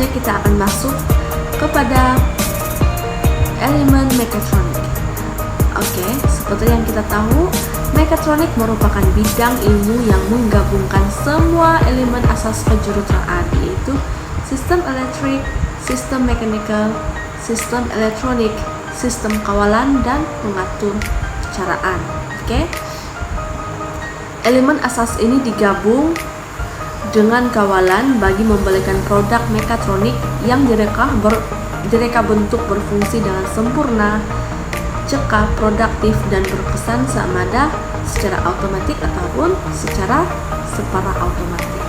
seterusnya kita akan masuk kepada elemen mekatronik. Oke, seperti yang kita tahu, mekatronik merupakan bidang ilmu yang menggabungkan semua elemen asas kejuruteraan, yaitu sistem elektrik, sistem mekanikal, sistem elektronik, sistem kawalan, dan pengatur caraan. Oke, elemen asas ini digabung dengan kawalan bagi membolehkan produk mekatronik yang direka bentuk berfungsi dengan sempurna, cekap, produktif, dan berkesan samada secara otomatis ataupun secara separa otomatis.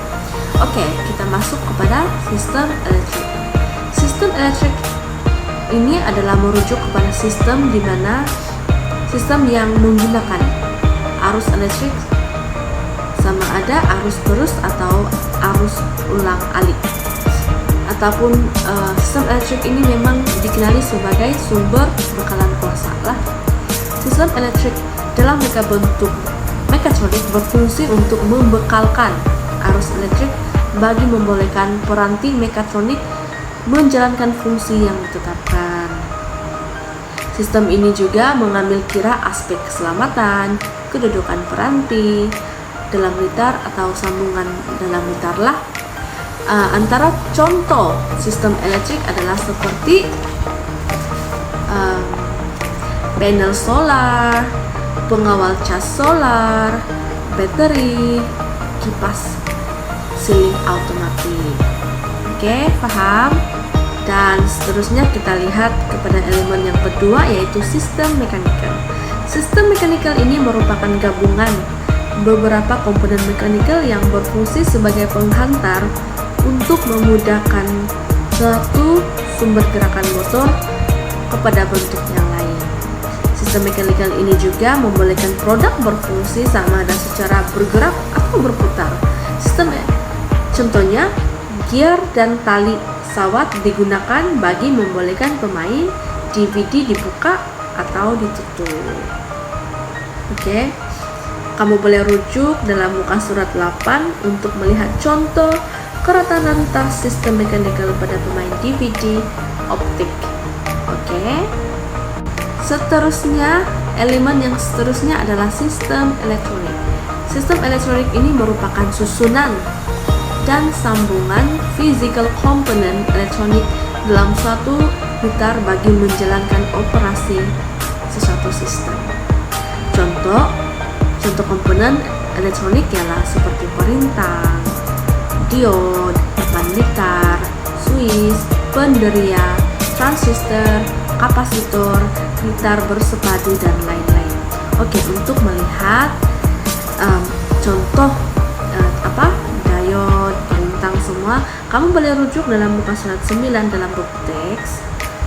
Oke, kita masuk kepada sistem elektrik. Sistem elektrik ini adalah merujuk kepada sistem di mana sistem yang menggunakan arus elektrik sama ada arus terus atau arus ulang-alik. Ataupun sistem elektrik ini memang dikenali sebagai sumber bekalan kuasa lah. Sistem elektrik dalam bentuk mekatronik berfungsi untuk membekalkan arus elektrik bagi membolehkan peranti mekatronik menjalankan fungsi yang ditetapkan. Sistem ini juga mengambil kira aspek keselamatan, kedudukan peranti dalam litar atau sambungan dalam litar lah. Antara contoh sistem elektrik adalah seperti panel solar, pengawal cas solar, baterai, kipas sealing otomatis. Oke, paham? Dan seterusnya kita lihat kepada elemen yang kedua, yaitu sistem mekanikal. Sistem mekanikal ini merupakan gabungan beberapa komponen mekanikal yang berfungsi sebagai penghantar untuk memudahkan satu sumber gerakan motor kepada bentuk yang lain. Sistem mekanikal ini juga membolehkan produk berfungsi sama ada secara bergerak atau berputar. Contohnya, gear dan tali pesawat digunakan bagi membolehkan pemain DVD dibuka atau ditutup. Oke. Kamu boleh rujuk dalam muka surat 8 untuk melihat contoh keretanan tas sistem mekanikal pada pemain DVD optik. Oke. Seterusnya, elemen yang seterusnya adalah sistem elektronik. Sistem elektronik ini merupakan susunan dan sambungan physical component elektronik dalam suatu gitar bagi menjalankan operasi sesuatu sistem. Contoh komponen elektronik ialah seperti perintah, diode, papan gitar, switch, penderia, transistor, kapasitor, gitar bersepadu, dan lain-lain. Oke, untuk melihat contoh diode, perintah semua, kamu boleh rujuk dalam muka surat 9 dalam buku teks.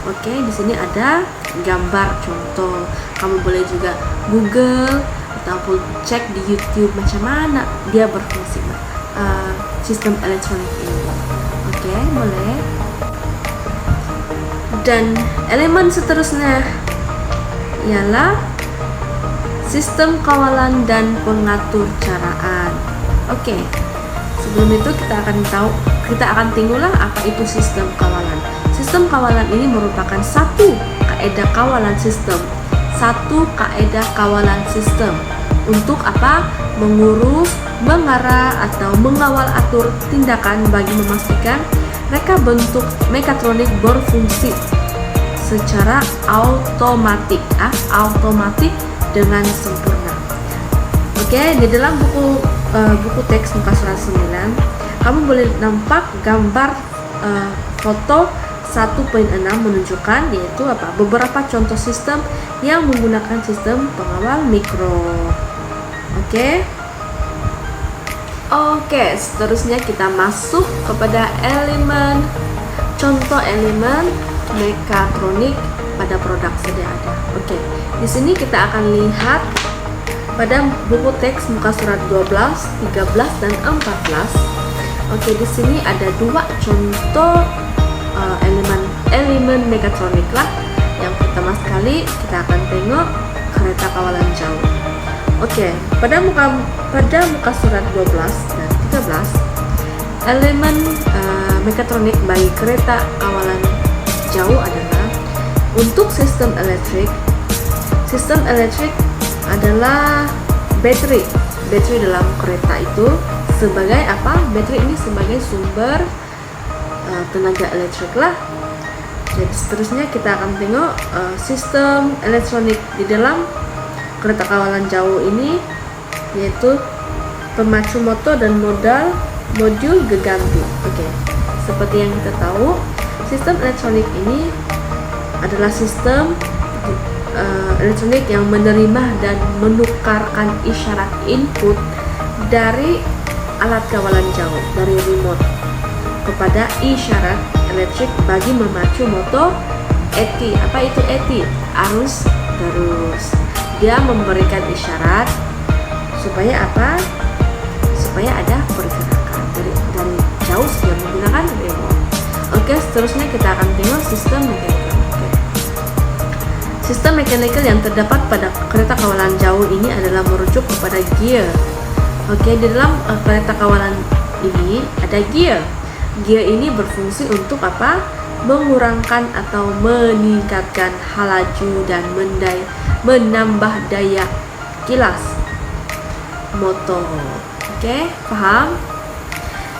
Oke, di sini ada gambar contoh. Kamu boleh juga Google ataupun cek di YouTube macam mana dia berfungsi sistem elektronik ini. Oke, boleh. Dan elemen seterusnya ialah sistem kawalan dan pengatur caraan. Oke. Sebelum itu kita akan tengoklah apa itu sistem kawalan. Sistem kawalan ini merupakan satu kaedah kawalan sistem untuk apa? Mengurus, mengarah, atau mengawal atur tindakan bagi memastikan reka bentuk mekatronik berfungsi secara otomatis dengan sempurna. Oke, di dalam buku teks muka surat 9, kamu boleh nampak gambar foto 1.6 menunjukkan yaitu beberapa contoh sistem yang menggunakan sistem pengawal mikro. Oke, seterusnya kita masuk kepada contoh elemen mekatronik pada produk sedia ada. Oke, di sini kita akan lihat pada buku teks muka surat 12, 13, dan 14. Oke, di sini ada dua contoh elemen mekatronik lah. Yang pertama sekali kita akan tengok kereta kawalan jauh. Oke, pada muka surat 12 dan 13, elemen mekatronik bagi kereta kawalan jauh adalah untuk sistem elektrik. Sistem elektrik adalah baterai dalam kereta itu sebagai apa? Baterai ini sebagai sumber tenaga elektrik lah. Jadi seterusnya kita akan tengok sistem elektronik di dalam kereta kawalan jauh ini, yaitu pemacu motor dan modul geganti. Oke, seperti yang kita tahu, sistem elektronik ini adalah sistem elektronik yang menerima dan menukarkan isyarat input dari alat kawalan jauh, dari remote, kepada isyarat elektrik bagi memacu motor ET. Apa itu ET? Arus terus. Dia memberikan isyarat supaya apa? Supaya ada pergerakan dari jauh sudah menggunakan remote. Oke, seterusnya kita akan tengok sistem mechanical. Sistem mechanical yang terdapat pada kereta kawalan jauh ini adalah merujuk kepada gear. Oke, di dalam kereta kawalan ini ada gear. Gear ini berfungsi untuk apa? Mengurangkan atau meningkatkan laju dan menambah daya kilas motor. Oke, paham?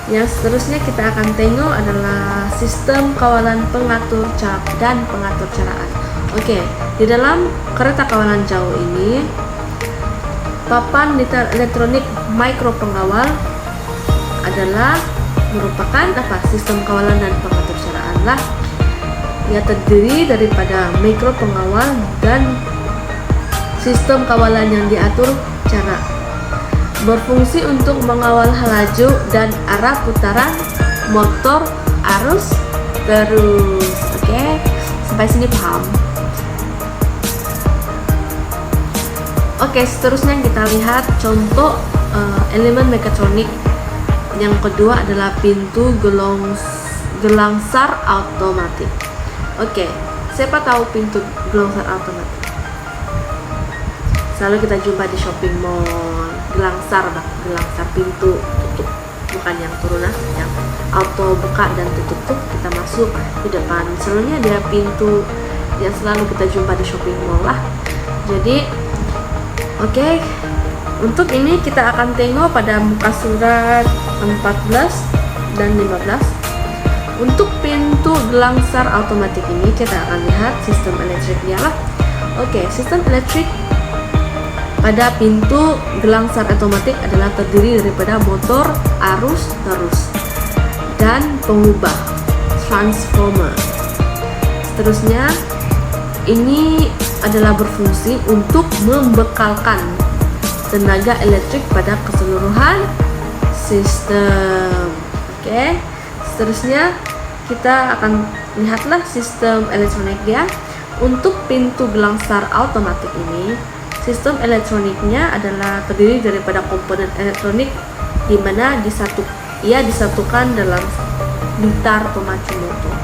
Yang seterusnya kita akan tengok adalah sistem kawalan pengatur dan pengatur caraan. Oke, di dalam kereta kawalan jauh ini papan elektronik mikro pengawal adalah merupakan apa? Sistem kawalan dan pengatur caraan lah. Ia terdiri daripada mikro pengawal dan sistem kawalan yang diatur cara, berfungsi untuk mengawal laju dan arah putaran motor arus terus. Oke, sampai sini paham? Oke, seterusnya kita lihat contoh elemen mekatronik. Yang kedua adalah pintu gelangsar otomatis. Oke, siapa tahu pintu gelangsar otomatis? Selalu kita jumpa di shopping mall. Gelangsar pintu tutup, bukan yang turunan, yang auto buka dan tutup kita masuk di depan. Sebenarnya dia pintu yang selalu kita jumpa di shopping mall lah. Jadi oke, untuk ini kita akan tengok pada muka surat 14 dan 15. Untuk pintu gelangsar otomatis ini kita akan lihat sistem elektriknya lah. Oke, sistem elektrik pada pintu gelangsar otomatis adalah terdiri daripada motor arus terus dan pengubah transformer. Seterusnya ini adalah berfungsi untuk membekalkan tenaga elektrik pada keseluruhan sistem. Oke, seterusnya kita akan lihatlah sistem elektronik dia. Untuk pintu gelangsar otomatis ini, sistem elektroniknya adalah terdiri daripada komponen elektronik di mana ia disatukan dalam gitar pemacu motor.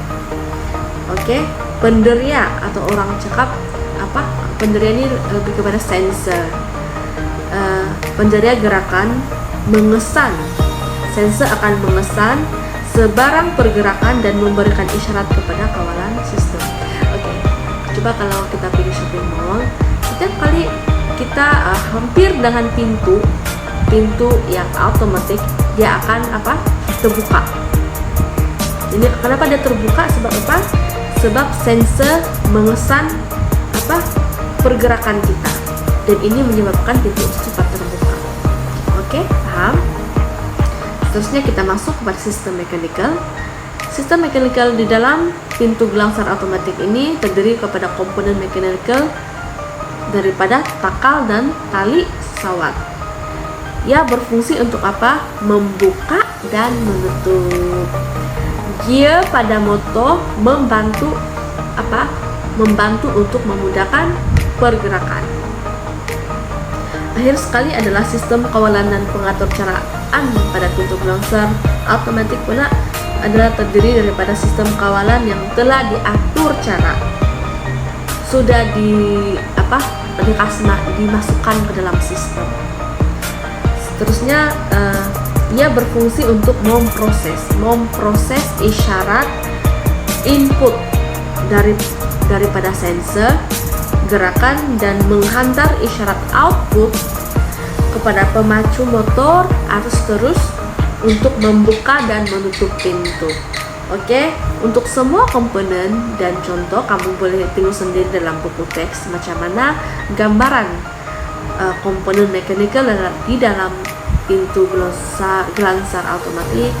Oke, penderia atau orang cakap apa? Penderia ini lebih kepada sensor. Penderia gerakan mengesan. Sensor akan mengesan sebarang pergerakan dan memberikan isyarat kepada kawalan sistem. Oke, coba kalau kita pergi shopping mall, setiap kali kita hampir dengan pintu yang otomatis, dia akan apa? Terbuka. Ini kenapa dia terbuka? Sebab apa? Sebab sensor mengesan apa? Pergerakan kita, dan ini menyebabkan pintu cepat terbuka. Oke, paham? Seterusnya kita masuk kepada sistem mechanical. Sistem mechanical di dalam pintu gelangsar otomatis ini terdiri kepada komponen mechanical daripada takal dan tali sawat. Ia berfungsi untuk apa? Membuka dan menutup. Gear pada motor membantu apa? Membantu untuk memudahkan pergerakan. Akhir sekali adalah sistem kawalan dan pengatur caraan pada pintu gelangsar otomatis pula adalah terdiri daripada sistem kawalan yang telah diatur cara, sudah dimasukkan ke dalam sistem. Seterusnya ia berfungsi untuk memproses isyarat input daripada sensor gerakan dan menghantar isyarat output kepada pemacu motor arus terus untuk membuka dan menutup pintu. Oke, untuk semua komponen dan contoh kamu boleh tengok sendiri dalam buku teks macam mana gambaran komponen mekanikal di dalam pintu gelansar otomatis,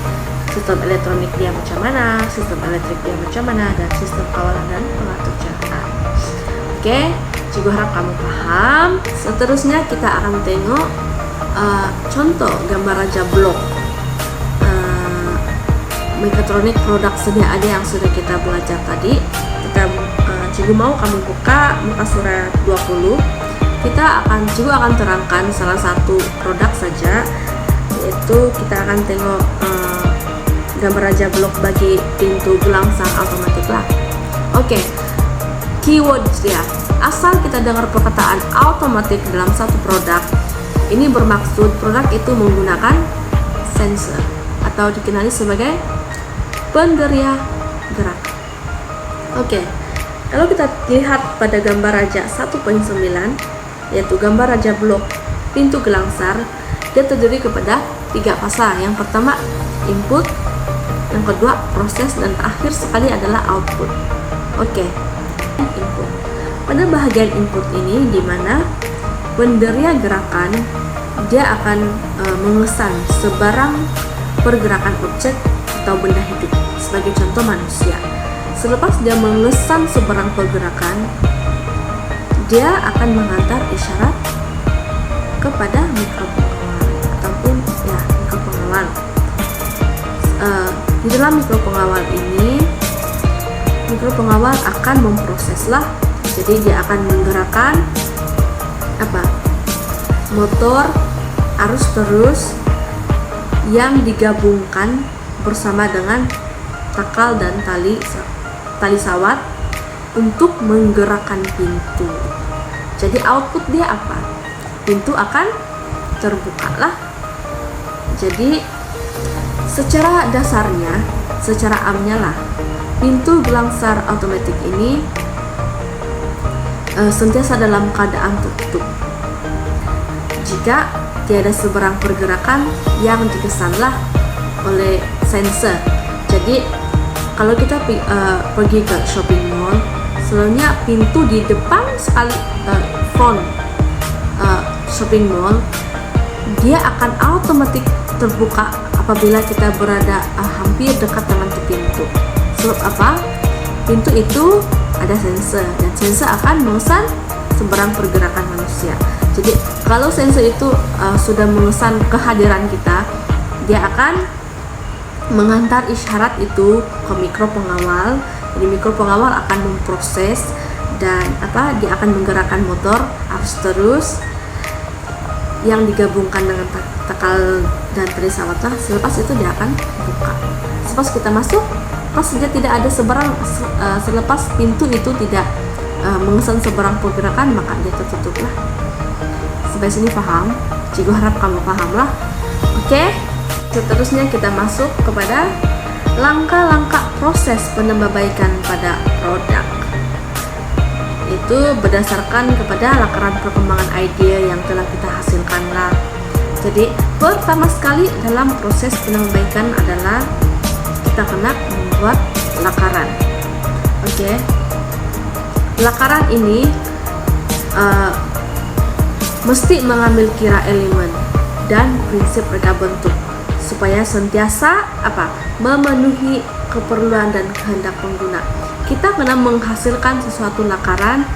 sistem elektronik dia macam mana, sistem elektrik dia macam mana, dan sistem kawalan dan pengatur jarak. Oke, cikgu harap kamu paham. Seterusnya kita akan tengok contoh gambar raja blok mekatronik produk sedia ada yang sudah kita belajar tadi. Cikgu mau kamu buka muka surat 20. Cikgu akan terangkan salah satu produk saja, yaitu kita akan tengok gambar raja blok bagi pintu gelansar otomatis lah. Oke, keywords dia. Asal kita dengar perkataan otomatis dalam satu produk, ini bermaksud produk itu menggunakan sensor atau dikenali sebagai pengeria gerak. Oke, kalau kita lihat pada gambar raja 1.9, yaitu gambar raja blok pintu gelansar, dia terdiri kepada 3 fasa. Yang pertama input, yang kedua proses, dan akhir sekali adalah output. Oke, input. Pada bagian input ini di mana pengeria gerakan dia akan mengesan sebarang pergerakan objek atau benda hidup, sebagai contoh manusia. Selepas dia mengesan sebarang pergerakan, dia akan menghantar isyarat kepada mikropengawal ataupun mikropengawal. Di dalam mikropengawal ini, mikropengawal akan memproseslah, jadi dia akan menggerakkan motor arus terus yang digabungkan bersama dengan takal dan tali sawat untuk menggerakkan pintu. Jadi output dia apa? Pintu akan terbuka lah. Jadi secara dasarnya, secara amnya lah, pintu gelansar otomatis ini sentiasa dalam keadaan tertutup jika tiada sebarang pergerakan yang dikesanlah oleh sensor. Jadi kalau kita pergi ke shopping mall, selalunya pintu di depan sekali front shopping mall dia akan otomatis terbuka apabila kita berada hampir dekat dengan pintu. Sebab apa? Pintu itu ada sensor dan sensor akan mengesan sebarang pergerakan manusia. Jadi kalau sensor itu sudah mengesan kehadiran kita, dia akan menghantar isyarat itu ke mikropengawal. Jadi mikropengawal akan memproses dan dia akan menggerakkan motor arus terus yang digabungkan dengan takal dan tali sawat. Selepas itu dia akan buka. Selepas kita masuk, pas saja tidak ada sebarang selepas pintu itu tidak mengesan sebarang pergerakan, maka dia tertutup lah. Sampai sini paham? Cikgu harap kamu paham lah. Oke, seterusnya kita masuk kepada langkah-langkah proses penambahbaikan pada produk. Itu berdasarkan kepada lakaran perkembangan idea yang telah kita hasilkan lah. Jadi pertama sekali dalam proses penambahbaikan adalah kita kena membuat lakaran. Oke. Lakaran ini mesti mengambil kira elemen dan prinsip reka bentuk supaya sentiasa memenuhi keperluan dan kehendak pengguna. Kita kena menghasilkan sesuatu lakaran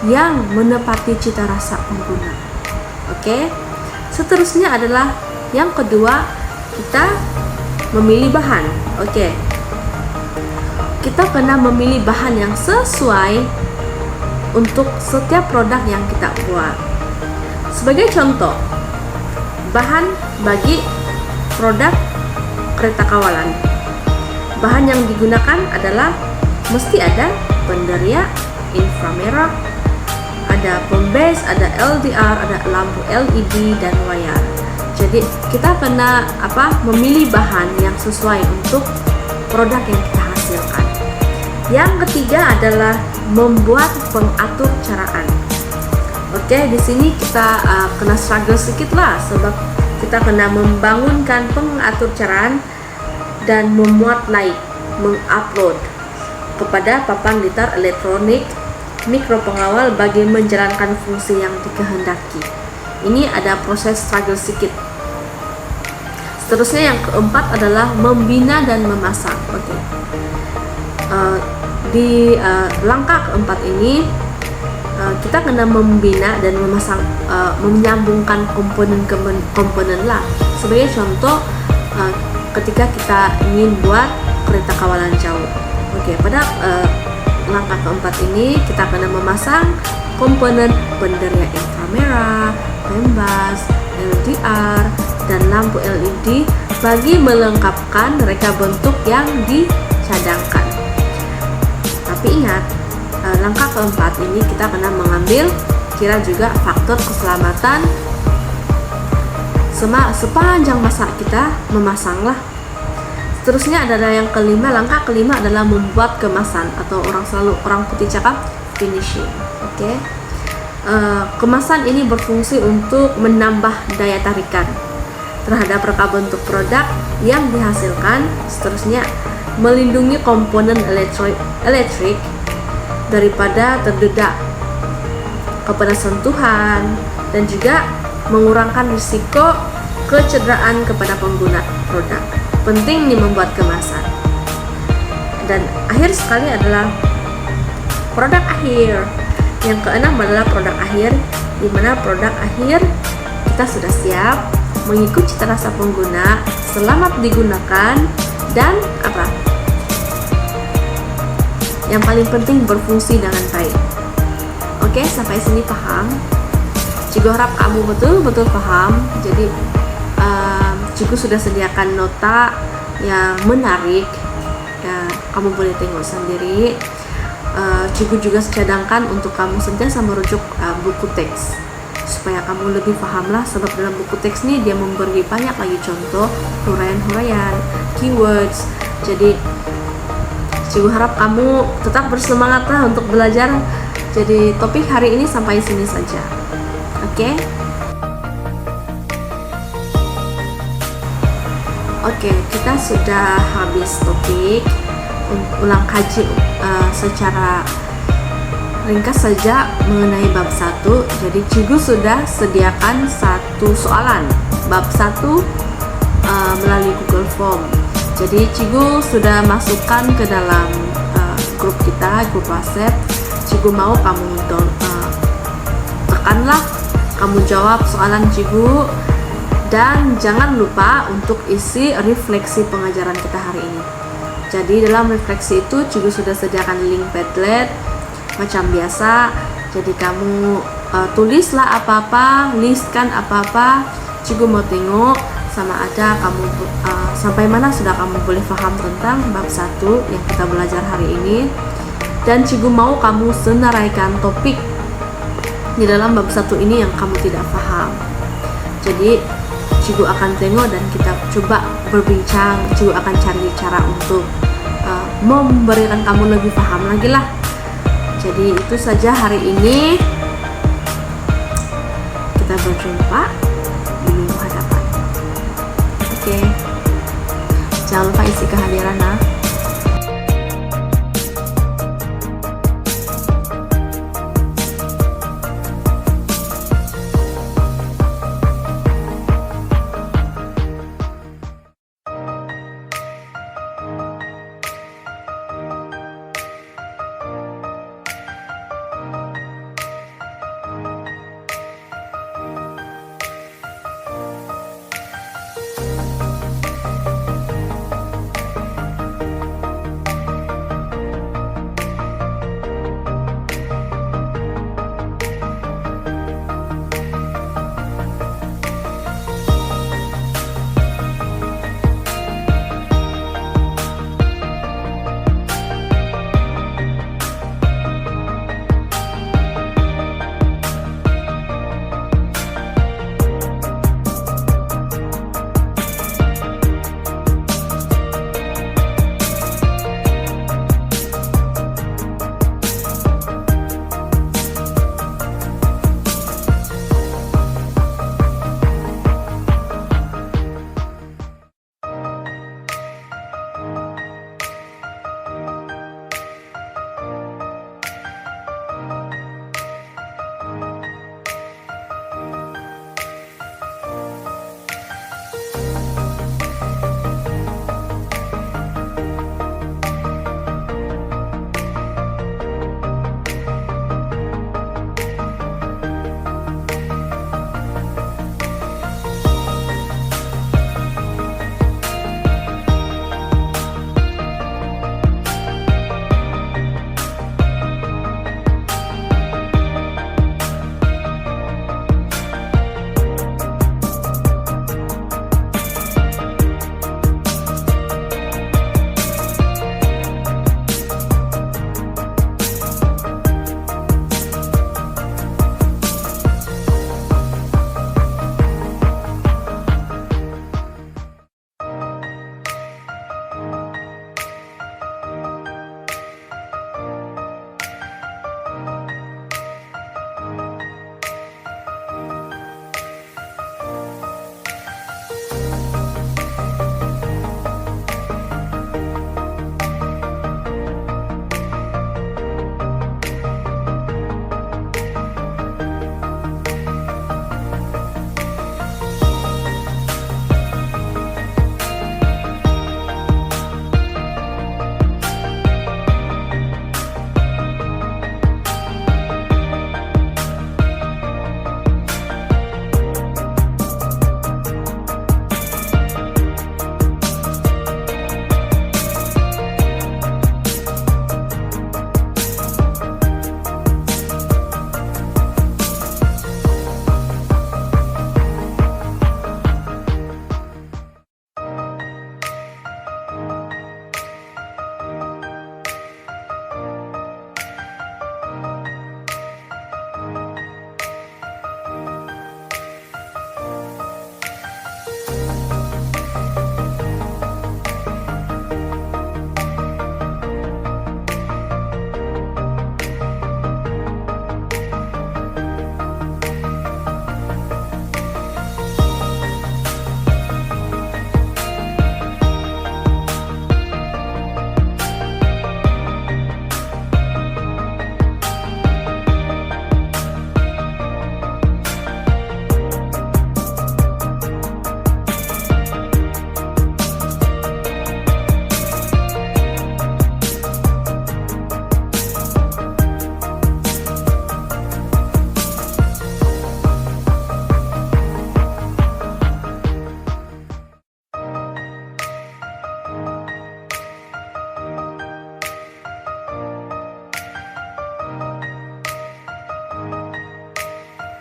yang menepati cita rasa pengguna. Oke. Seterusnya adalah yang kedua, kita memilih bahan. Oke. Kita kena memilih bahan yang sesuai untuk setiap produk yang kita buat. Sebagai contoh, bahan bagi produk kereta kawalan. Bahan yang digunakan adalah mesti ada penderia, inframerah, ada pembase, ada LDR, ada lampu LED dan wayar. Jadi kita kena memilih bahan yang sesuai untuk produk yang kita hasilkan. Yang ketiga adalah membuat pengatur caraan. Oke, di sini kita kena struggle sedikit lah, sebab kita kena membangunkan pengatur caraan dan memuat naik, mengupload kepada papan liter elektronik mikropengawal bagi menjalankan fungsi yang dikehendaki. Ini ada proses struggle sedikit. Seterusnya yang keempat adalah membina dan memasang. Oke. Di langkah keempat ini kita kena membina dan memasang, menyambungkan komponen lah. Sebagai contoh, ketika kita ingin buat kereta kawalan jauh. Oke, pada langkah keempat ini kita kena memasang komponen penderia inframerah, pembas, LDR, dan lampu LED bagi melengkapkan reka bentuk yang dicadangkan. Tapi ingat, langkah keempat ini kita kena mengambil kira juga faktor keselamatan sepanjang masa kita memasanglah. Seterusnya adalah yang kelima. Langkah kelima adalah membuat kemasan, atau orang putih cakap finishing. Oke. Kemasan ini berfungsi untuk menambah daya tarikan terhadap reka bentuk produk yang dihasilkan. Seterusnya, melindungi komponen elektrik daripada terdedak kepada sentuhan, dan juga mengurangkan risiko kecederaan kepada pengguna produk. Penting nih membuat kemasan. Dan akhir sekali adalah produk akhir. Yang keenam adalah produk akhir, di mana produk akhir kita sudah siap, mengikuti cita rasa pengguna, selamat digunakan, dan yang paling penting berfungsi dengan baik. Oke, sampai sini paham? Cikgu harap kamu betul-betul paham. Jadi Cikgu sudah sediakan nota yang menarik ya, kamu boleh tengok sendiri. Cikgu juga cadangkan untuk kamu sentiasa merujuk buku teks supaya kamu lebih pahamlah, sebab dalam buku teks ini dia memberi banyak lagi contoh, huraian-huraian, keywords. Jadi Cikgu harap kamu tetap bersemangatlah untuk belajar. Jadi topik hari ini sampai sini saja. Oke? Oke, kita sudah habis topik. Ulang kaji secara ringkas saja mengenai bab 1. Jadi Cikgu sudah sediakan satu soalan bab 1 melalui Google Form. Jadi Cikgu sudah masukkan ke dalam grup kita, grup WhatsApp. Cikgu mau kamu tekanlah, kamu jawab soalan Cikgu, dan jangan lupa untuk isi refleksi pengajaran kita hari ini. Jadi dalam refleksi itu Cikgu sudah sediakan link Padlet macam biasa. Jadi kamu tulislah apa-apa, listkan apa-apa. Cikgu mau tengok sama ada kamu sampai mana sudah kamu boleh paham tentang bab 1 yang kita belajar hari ini. Dan Cikgu mau kamu senaraikan topik di dalam bab 1 ini yang kamu tidak paham. Jadi Cikgu akan tengok dan kita coba berbincang. Cikgu akan cari cara untuk memberikan kamu lebih paham lagi lah. Jadi itu saja hari ini. Kita berjumpa di minggu hadapan. Oke. Jangan lupa isi kehadiran.